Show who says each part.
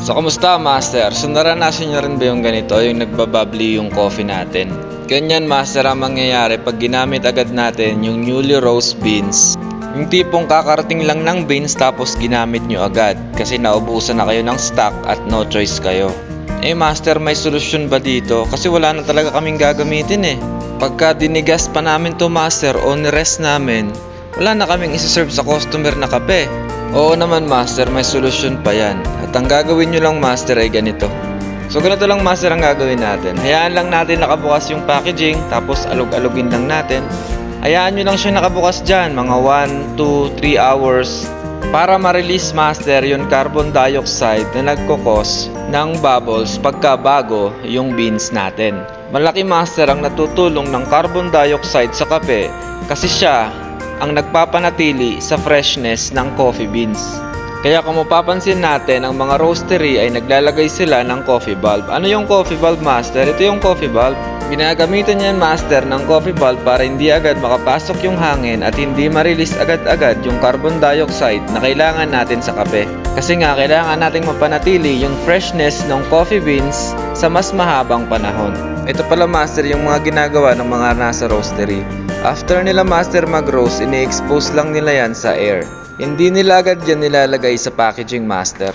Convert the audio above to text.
Speaker 1: So, kamusta master? So, naranasan nyo rin ba yung ganito? Yung nagbababli yung coffee natin? Ganyan master ang mangyayari pag ginamit agad natin yung newly roast beans. Yung tipong kakarating lang ng beans tapos ginamit nyo agad kasi naubusan na kayo ng stock at no choice kayo. Eh master, may solusyon ba dito? Kasi wala na talaga kaming gagamitin eh. Pagka dinigas pa namin to master o nirest namin, wala na kaming isa-serve sa customer na kape. Oo naman master, may solusyon pa yan. At ang gagawin nyo lang master ay ganito. So ganito lang master ang gagawin natin. Hayaan lang natin nakabukas yung packaging, tapos alog-alogin lang natin. Hayaan nyo lang siya nakabukas dyan, mga 1, 2, 3 hours. Para ma-release master yung carbon dioxide na nagkukos ng bubbles pagka bago yung beans natin. Malaki master ang natutulong ng carbon dioxide sa kape kasi siya ang nagpapanatili sa freshness ng coffee beans. Kaya kung mapapansin natin, ang mga roastery ay naglalagay sila ng coffee bulb. Ano yung coffee bulb master? Ito yung coffee bulb. Ginagamitan yan master ng coffee bulb para hindi agad makapasok yung hangin at hindi ma-release agad-agad yung carbon dioxide na kailangan natin sa kape. Kasi nga kailangan nating mapanatili yung freshness ng coffee beans sa mas mahabang panahon. Ito pala master yung mga ginagawa ng mga nasa roastery. After nila master mag-roast, ini-expose lang nila yan sa air. Hindi nila agad yan nilalagay sa packaging master.